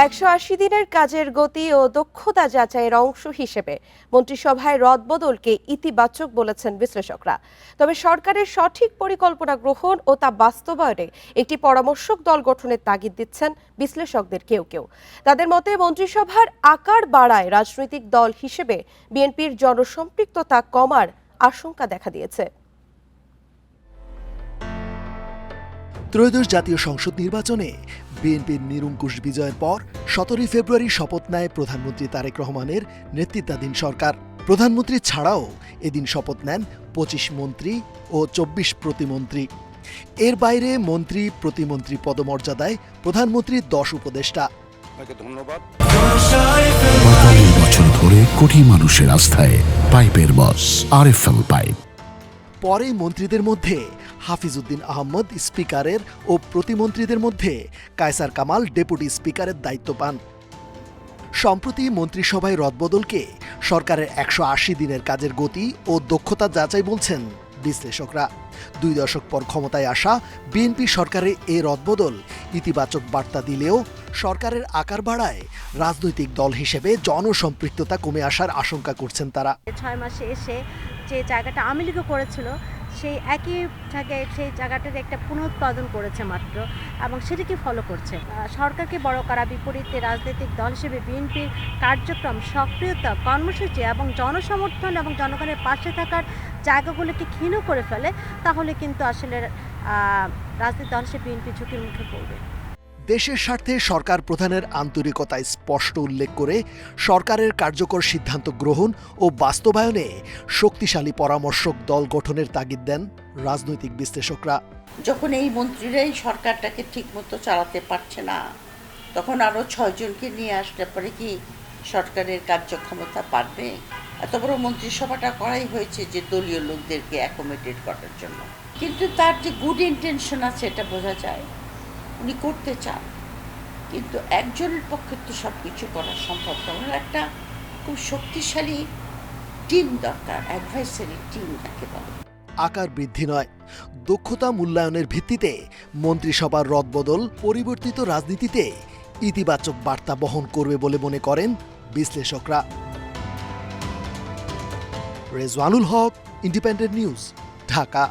180 দিনের কাজের গতি ও দক্ষতা যাচাইয়ের অংশ হিসেবে মন্ত্রিসভায় রদবদলকে ইতিবাচক বলেছেন বিশ্লেষকরা। তবে সরকারের সঠিক পরিকল্পনা গ্রহণ ও তা বাস্তবায়নে একটি পরামর্শক দল গঠনের তাগিদ দিচ্ছেন বিশ্লেষকদের কেউ কেউ। তাদের মতে মন্ত্রিসভার আকার বাড়ায় রাজনৈতিক দল হিসেবে বিএনপির জনসম্পৃক্ততা কমার আশঙ্কা দেখা দিয়েছে। ত্রয়োদশ জাতীয় সংসদ নির্বাচনে বিএনপির নিরঙ্কুশ বিজয়ের পর 17 ফেব্রুয়ারি শপথ নেয় প্রধানমন্ত্রী তারেক রহমানের নেতৃত্বাধীন সরকার। প্রধানমন্ত্রী ছাড়াও এদিন শপথ নেন 25 মন্ত্রী ও 24 প্রতিমন্ত্রী। এর বাইরে মন্ত্রী প্রতিমন্ত্রী পদমর্যাদায় প্রধানমন্ত্রীর 10 উপদেষ্টা। ধন্যবাদ। 45 বছর ধরে কোটি মানুষের আস্থায় পাইপের বস আরএফএল পাইপ। পরে মন্ত্রীদের মধ্যে হাফিজউদ্দিন আহমদ স্পিকারের ও প্রতিমন্ত্রীদের মধ্যে কায়সার কামাল ডেপুটি স্পিকারের দায়িত্ব পান। সম্প্রতি মন্ত্রিসভায় রদবদলকে সরকারের 180 দিনের কাজের গতি ও দক্ষতা যাচাই বলছেন বিশ্লেষকরা। 2 দশক পর ক্ষমতায় আসা বিএনপি সরকারের এই রদবদল ইতিবাচক বার্তা দিলেও সরকারের আকার বাড়ায় রাজনৈতিক দল হিসেবে জনসম্পৃক্ততা কমে আসার আশঙ্কা করছেন তারা। 6 মাসে এসে যে জায়গাটা আওয়ামী লীগও করেছিল সেই একই জায়গায় সেই জায়গাটার একটা পুনরুৎপাদন করেছে মাত্র, এবং সেটাকে ফলো করছে। সরকারকে বড় করা বিপরীতে রাজনৈতিক দল হিসেবে বিএনপির কার্যক্রম, সক্রিয়তা, কর্মসূচি এবং জনসমর্থন এবং জনগণের পাশে থাকার জায়গাগুলোকে ক্ষীণ করে ফেলে, তাহলে কিন্তু আসলে রাজনৈতিক দল হিসেবে বিএনপি ঝুঁকির মুখে পড়বে। দেশের স্বার্থে সরকার প্রধানের আন্তরিকতায় স্পষ্ট উল্লেখ করে সরকারের কার্যকর সিদ্ধান্ত গ্রহণ ও বাস্তবায়নে শক্তিশালী পরামর্শক দল গঠনের তাগিদ দেন রাজনৈতিক বিশ্লেষকরা। যখন এই মন্ত্রীরাই সরকারটাকে ঠিকমতো চালাতে পারছে না, তখন আরও 6 জনকে নিয়ে আসলে পরে কি সরকারের কার্যক্ষমতা বাড়বে? এত বড় মন্ত্রিসভাটা করাই হয়েছে যে দলীয় লোকদেরকে অ্যাকোমোডেট করার জন্য, কিন্তু তার যে গুড ইন্টেনশন আছে এটা বোঝা যায়। উনি করতে চান, কিন্তু একজনের পক্ষে তো সব কিছু করা সম্ভব নয়। একটা খুব শক্তিশালী টিম দরকার, অ্যাডভাইসারি টিম যাকে বলে। আকার বৃদ্ধি নয়, দক্ষতা মূল্যায়নের ভিত্তিতে মন্ত্রিসভার রদবদল পরিবর্তিত রাজনীতিতে ইতিবাচক বার্তা বহন করবে বলে মনে করেন বিশ্লেষকরা। রেজওয়ানুল হক, ইন্ডিপেন্ডেন্ট নিউজ, ঢাকা।